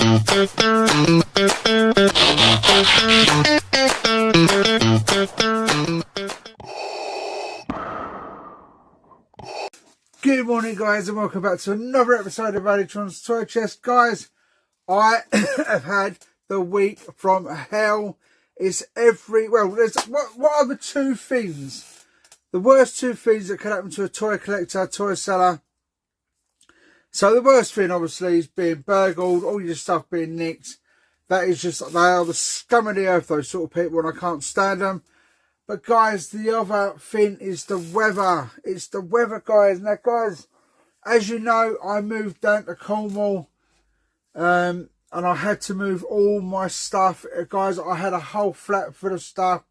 Good morning guys and welcome back to another episode of Aditron's Toy Chest. Guys, I have had the week from hell. It's there's what are the two things, the worst two things that can happen to a toy collector, toy seller? So the worst thing obviously is being burgled, all your stuff being nicked. That is just, they are the scum of the earth, those sort of people, and I can't stand them. But guys, the other thing is the weather. It's the weather, guys. Now guys, as you know, I moved down to Cornwall, and I had to move all my stuff. Guys, I had a whole flat full of stuff.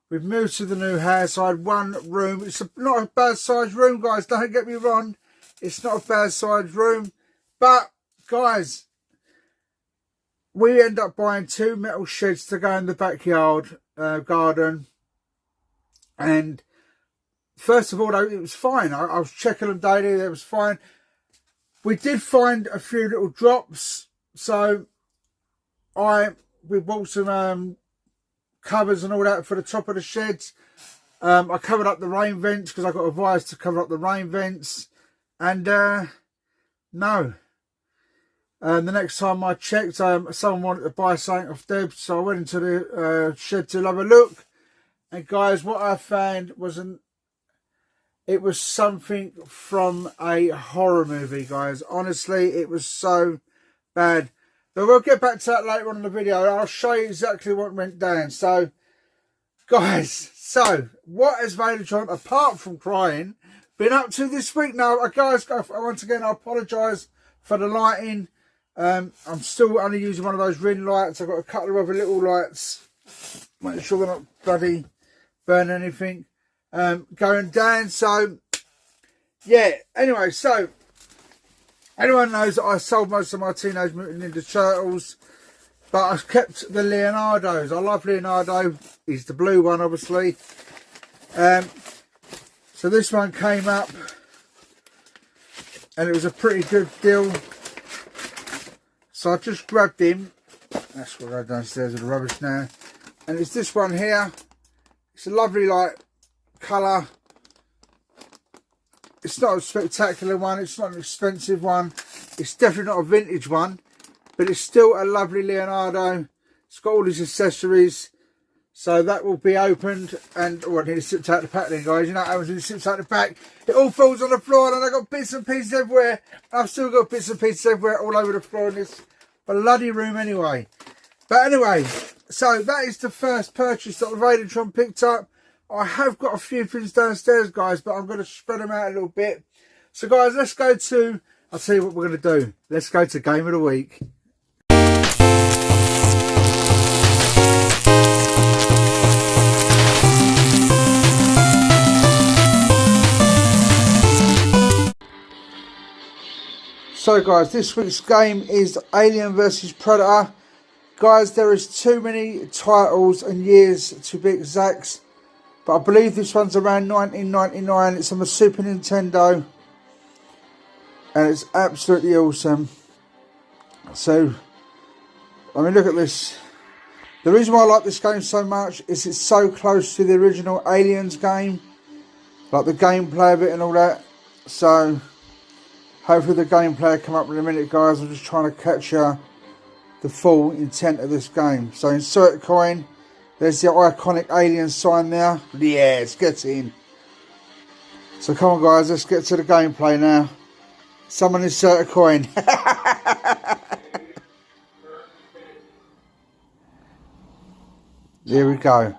We've moved to the new house. I had one room. It's not a bad sized room, guys. Don't get me wrong. It's not a bad sized room. But guys, we end up buying two metal sheds to go in the backyard garden. And first of all, though, it was fine. I was checking them daily. It was fine. We did find a few little drops. So we bought some covers and all that for the top of the sheds. I covered up the rain vents because I got advised to cover up the rain vents. And no. The next time I checked, someone wanted to buy something off Deb. So I went into the shed to have a look. And guys, what I found it was something from a horror movie, guys. Honestly, it was so bad. But we'll get back to that later on in the video. I'll show you exactly what went down. So, guys, what has Vadertron, apart from crying, been up to this week? Now, guys, once again, I apologise for the lighting. I'm still only using one of those ring lights. I've got a couple of other little lights. Make sure they're not bloody burn anything going down. So yeah, anyway, so anyone knows that I sold most of my Teenage Mutant Ninja Turtles, but I've kept the Leonardos. I love Leonardo. He's the blue one, obviously. So this one came up and it was a pretty good deal, so I just grabbed him. That's what I go downstairs with the rubbish now. And it's this one here. It's a lovely, like, colour. It's not a spectacular one. It's not an expensive one. It's definitely not a vintage one. But it's still a lovely Leonardo. It's got all his accessories. So that will be opened. And, oh, I need to sip out the pack then, guys. You know what happens when you sip out the pack? It all falls on the floor. And I've got bits and pieces everywhere. I've still got bits and pieces everywhere all over the floor in this bloody room anyway. But anyway, so that is the first purchase that Vadertron picked up. I have got a few things downstairs, guys, but I'm going to spread them out a little bit. So, guys, let's go to, I'll tell you what we're going to do. Let's go to Game of the Week. So, guys, this week's game is Alien vs Predator. Guys, there is too many titles and years to be exact, but I believe this one's around 1999. It's on the Super Nintendo, and it's absolutely awesome. So, I mean, look at this. The reason why I like this game so much is it's so close to the original Aliens game, like the gameplay of it and all that. So, hopefully the gameplay will come up in a minute, guys. I'm just trying to capture the full intent of this game. So insert a coin. There's the iconic alien sign there. Yeah, let's get in. So come on, guys, let's get to the gameplay now. Someone insert a coin. There we go.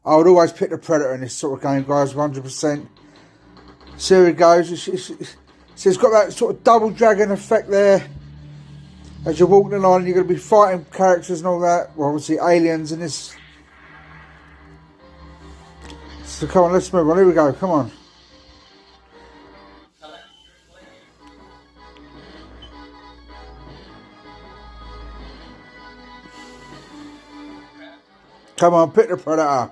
I would always pick the Predator in this sort of game, guys, 100%. So here it goes. So it's got that sort of double dragon effect there. As you're walking along, you're going to be fighting characters and all that. Well, obviously aliens in this. So come on, let's move on. Here we go. Come on. Come on, pick the Predator. I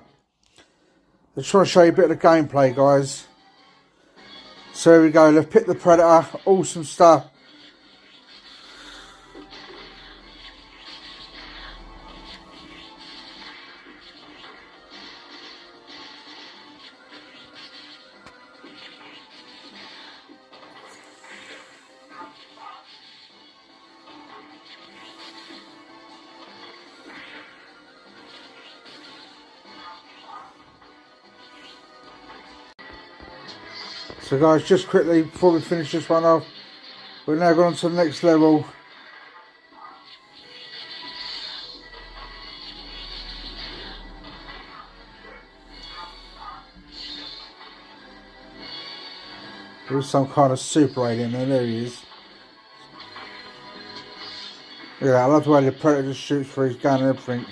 just want to show you a bit of the gameplay, guys. So here we go. Let's pick the Predator. Awesome stuff. So guys, just quickly before we finish this one off, we're now going on to the next level. There's some kind of super alien there he is. Look at that, I love the way the Predator shoots for his gun and everything.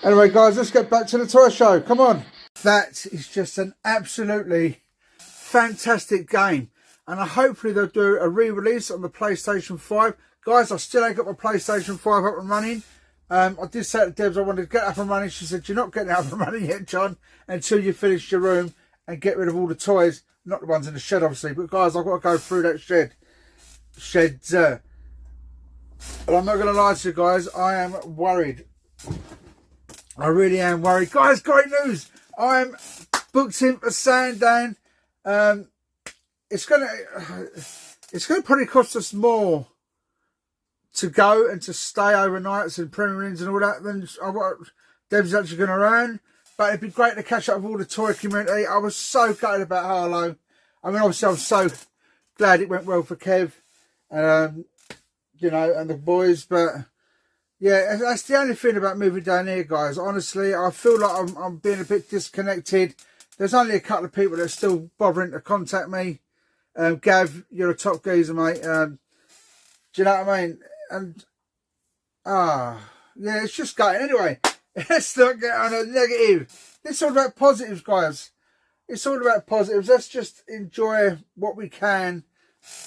Anyway guys, let's get back to the toy show, come on. That is just an absolutely fantastic game. And hopefully they'll do a re-release on the PlayStation 5. Guys, I still ain't got my PlayStation 5 up and running. I did say to Debs I wanted to get up and running. She said, you're not getting up and running yet, John, until you finish your room and get rid of all the toys. Not the ones in the shed, obviously. But guys, I've got to go through that sheds. And I'm not going to lie to you guys, I am worried. I really am worried. Guys, great news. I'm booked in for Sandown. It's gonna probably cost us more to go and to stay overnights and Premier Inns and all that than what Deb's actually going to earn. But it'd be great to catch up with all the toy community. I was so gutted about Harlow. I mean, obviously, I'm so glad it went well for Kev, you know, and the boys. But yeah, that's the only thing about moving down here, guys. Honestly, I feel like I'm being a bit disconnected. There's only a couple of people that are still bothering to contact me. Gav, you're a top geezer, mate. Do you know what I mean? And yeah, it's just going. Anyway, let's not get on a negative. It's all about positives, guys. It's all about positives. Let's just enjoy what we can,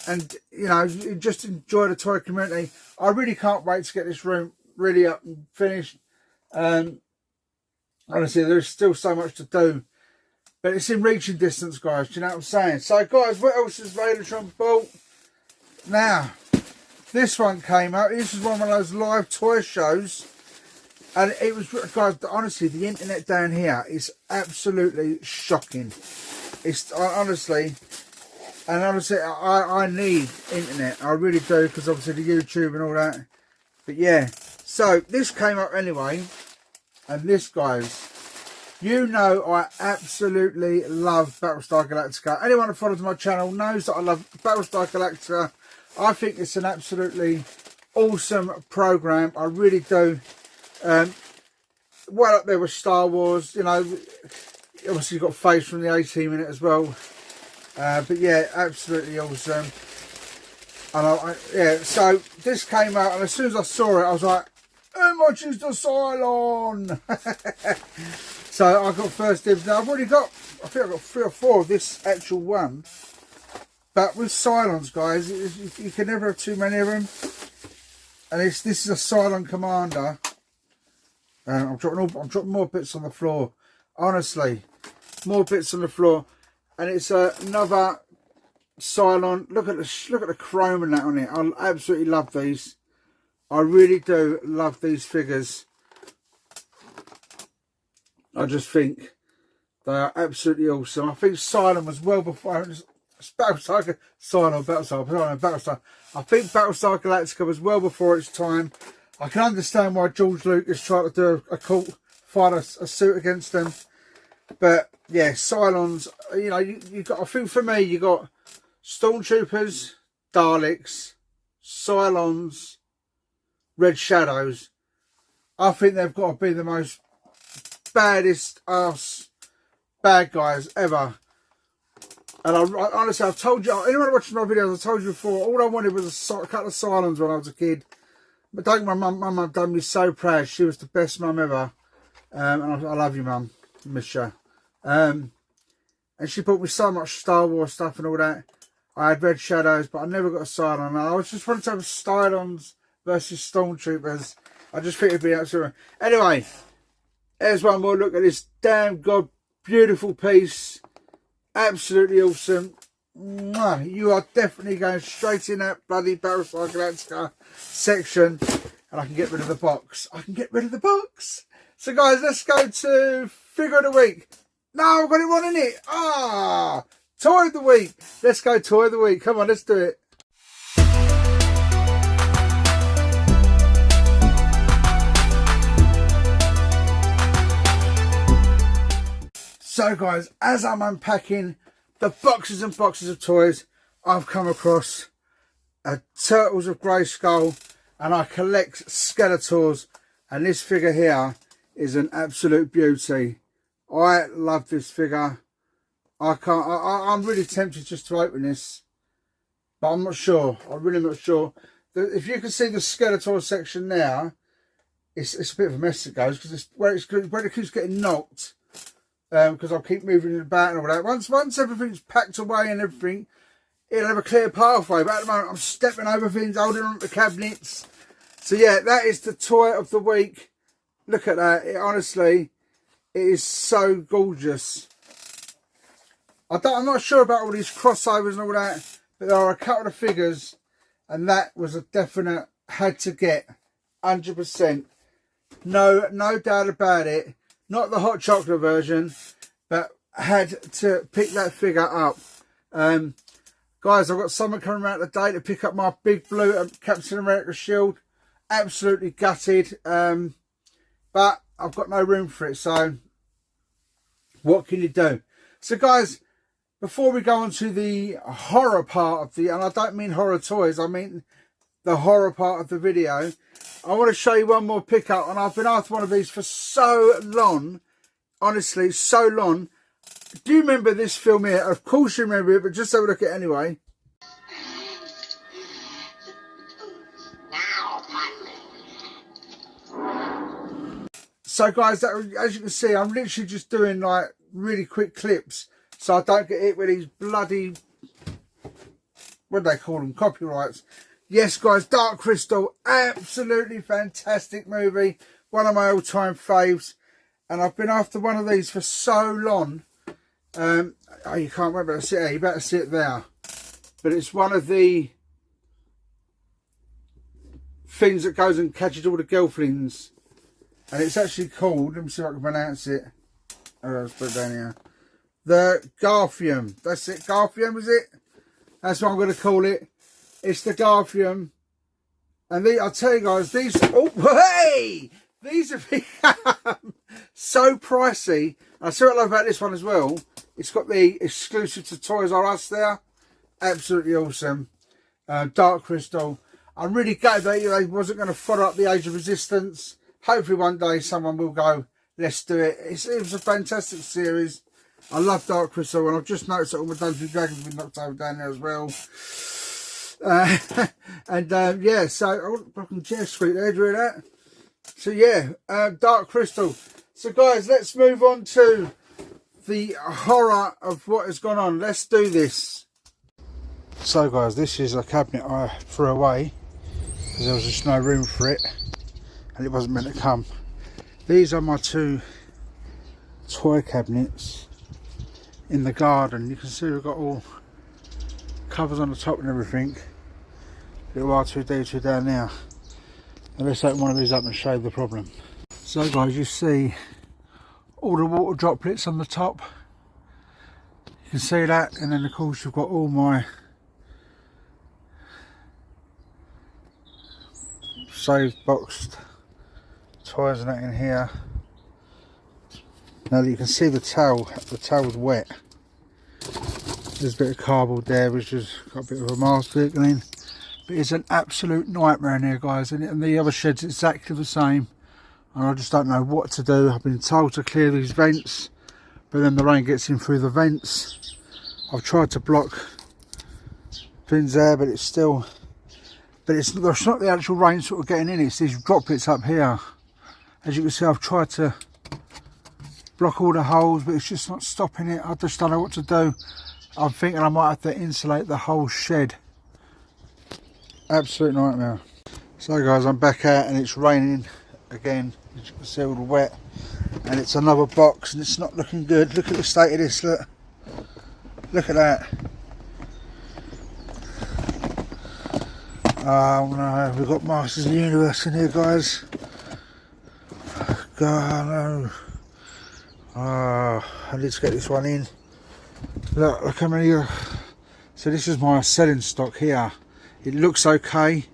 and you know, just enjoy the toy community. I really can't wait to get this room really up and finished. Honestly, there's still so much to do, but it's in reaching distance, guys. Do you know what I'm saying? So, guys, what else is Vadertron bought? Now, this one came out. This is one of those live toy shows. And it was, guys, honestly, the internet down here is absolutely shocking. It's honestly, I need internet. I really do, because obviously the YouTube and all that. But yeah, so this came up anyway. And this, guys, you know I absolutely love Battlestar Galactica. Anyone who follows my channel knows that I love Battlestar Galactica. I think it's an absolutely awesome program. I really do. Well up there with Star Wars, you know, obviously you've got Face from the 18 minute as well. But yeah, absolutely awesome. And yeah, so this came out, and as soon as I saw it, I was like, how much is the Cylon? So I got first dibs. Now I've already got, I think I've got 3 or 4 of this actual one. But with Cylons, guys, you can never have too many of them. And this is a Cylon Commander. I'm dropping more bits on the floor. Honestly, more bits on the floor. And it's another Cylon. Look at the chrome and that on it. I absolutely love these. I really do love these figures. I just think they are absolutely awesome. I think Cylon was well before Battlestar. I think Battlestar Galactica was well before its time. I can understand why George Lucas tried to do a cult, fight a suit against them. But yeah, Cylons, you know, you got, I think for me, you got Stormtroopers, Daleks, Cylons, Red Shadows. I think they've got to be the most baddest ass bad guys ever. And honestly, I've told you, anyone watching my videos, I told you before, all I wanted was a couple of Cylons when I was a kid. But don't my mum done me so proud. She was the best mum ever. And I love you, mum. Miss you. And she bought me so much Star Wars stuff and all that. I had Red Shadows, but I never got a Cylon. I was just wanting to have Cylons versus Stormtroopers. I just think it'd be absolutely. Anyway, here's one more look at this damn god beautiful piece. Absolutely awesome. Mwah. You are definitely going straight in that bloody Battlestar Galactica section. And I can get rid of the box. I can get rid of the box. So guys, let's go to figure of the week. No, I've got it wrong in it. Toy of the week. Let's go toy of the week. Come on, let's do it. So guys, as I'm unpacking the boxes and boxes of toys, I've come across a Turtles of Grayskull, and I collect Skeletors, and this figure here is an absolute beauty. I love this figure. I'm really tempted just to open this, but I'm not sure. I'm really not sure. If you can see the Skeletor section now, it's a bit of a mess it goes, because it's where it keeps getting knocked, because I'll keep moving it about and all that. Once everything's packed away and everything, it'll have a clear pathway, but at the moment I'm stepping over things, holding on to the cabinets. So yeah, that is the toy of the week. Look at that. Honestly, it is so gorgeous. I'm not sure about all these crossovers and all that, but there are a couple of figures, and that was a definite had to get, 100%. No doubt about it. Not the hot chocolate version, but had to pick that figure up. Guys, I've got someone coming around today to pick up my big blue Captain America shield. Absolutely gutted, but I've got no room for it, so what can you do? So guys, before we go on to the horror part of and I don't mean horror toys, I mean the horror part of the video, I want to show you one more pickup, and I've been after one of these for so long, honestly, so long. Do you remember this film here? Of course you remember it, but just have a look at it anyway. So guys, as you can see, I'm literally just doing like really quick clips, so I don't get hit with these bloody, what do they call them, copyrights. Yes guys, Dark Crystal, absolutely fantastic movie, one of my all-time faves, and I've been after one of these for so long. Oh, you can't remember to sit there, you better sit there, but it's one of the things that goes and catches all the gelflings, and it's actually called, let me see if I can pronounce it. Oh, let's put it down here. The Garfium. That's it. Garfium, is it? That's what I'm going to call it. It's the Garfium. And I'll tell you guys, these... Oh, hey! These have become so pricey. I see what I love about this one as well. It's got the exclusive to Toys R Us there. Absolutely awesome. Dark Crystal. I'm really glad that they wasn't going to follow up the Age of Resistance. Hopefully one day someone will go, let's do it. It was a fantastic series. I love Dark Crystal, and I've just noticed that all my Dungeons and Dragons have been knocked over down there as well. Yeah, so I can chair squeak there, do you hear that? So yeah, Dark Crystal. So guys, let's move on to the horror of what has gone on. Let's do this. So guys, this is a cabinet I threw away because there was just no room for it, and it wasn't meant to come. These are my two toy cabinets in the garden. You can see we've got all covers on the top and everything. Little R2D2 down there. And let's open one of these up and show you the problem. So guys, you see all the water droplets on the top. You can see that, and then of course you've got all my save boxed toys and that in here. Now you can see the towel's wet. There's a bit of cardboard there which has got a bit of a mask in. But it's an absolute nightmare in here, guys, and the other shed's exactly the same, and I just don't know what to do. I've been told to clear these vents, but then the rain gets in through the vents. I've tried to block things there, but it's still, it's not the actual rain sort of getting in, it's these droplets up here. As you can see, I've tried to block all the holes, but it's just not stopping it. I just don't know what to do. I'm thinking I might have to insulate the whole shed. Absolute nightmare. So guys, I'm back out and it's raining again. As you can see, all the wet, and it's another box and it's not looking good. Look at the state of this. Look at that. Oh no, we've got Masters of the Universe in here, guys. God no. Oh, I need to get this one in. Look how many. So this is my selling stock here. It looks okay,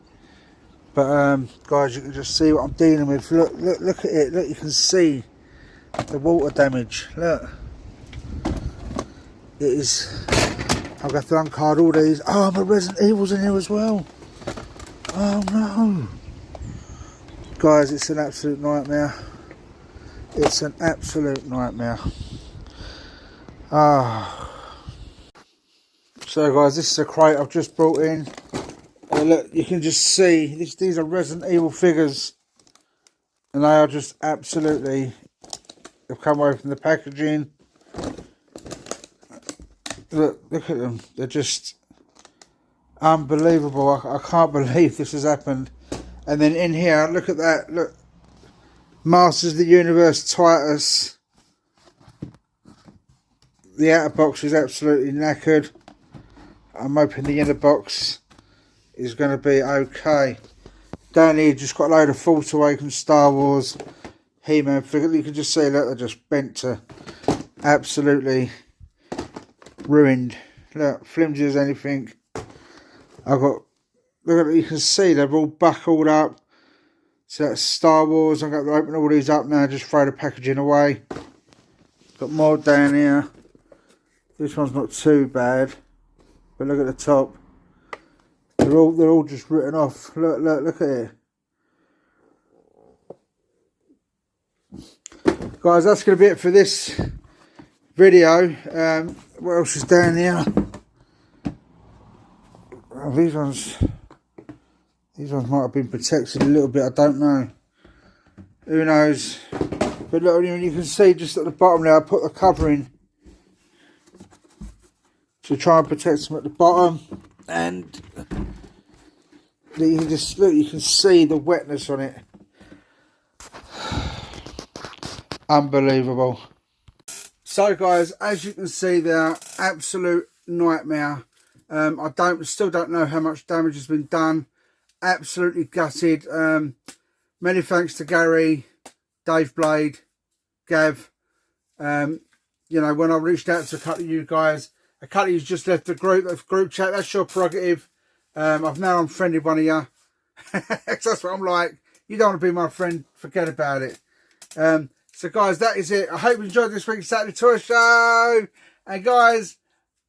but guys, you can just see what I'm dealing with. Look at it. Look, you can see the water damage. Look, it is. I've got to uncard all these. Oh, my Resident Evil's in here as well. Oh no. Guys, it's an absolute nightmare. It's an absolute nightmare. Ah. So guys, this is a crate I've just brought in. Look, you can just see, these are Resident Evil figures. And they are just absolutely, they've come away from the packaging. Look at them. They're just unbelievable. I can't believe this has happened. And then in here, look at that. Look. Masters of the Universe Titus. The outer box is absolutely knackered. I'm hoping the inner box is going to be okay. Down here, just got a load of Force Awakens Star Wars He-Man figure. You can just see, look, they're just bent to absolutely ruined. Look, flimsy as anything. I've got, look at it, you can see they're all buckled up. So that's Star Wars. I'm going to open all these up now, just throw the packaging away. Got more down here. This one's not too bad, but look at the top. They're all just written off. Look at it. Guys, that's going to be it for this video. What else is down here? Oh, these ones might have been protected a little bit. I don't know. Who knows? But look, you can see just at the bottom there, I put the covering to try and protect them at the bottom, and you can just look. You can see the wetness on it. Unbelievable. So guys, as you can see there, absolute nightmare. I still don't know how much damage has been done. Absolutely gutted. Many thanks to Gary, Dave Blade, Gav. You know, when I reached out to a couple of you guys, a couple of you just left the group chat. That's your prerogative. I've now unfriended one of you. That's what I'm like. You don't want to be my friend, forget about it. So guys, that is it. I hope you enjoyed this week's Saturday Toy Show. And guys,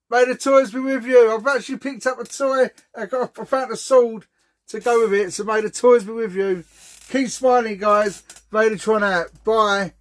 may the toys be with you. I've actually picked up a toy. I found a sword to go with it. So may the toys be with you. Keep smiling, guys. Vadertron out. Bye.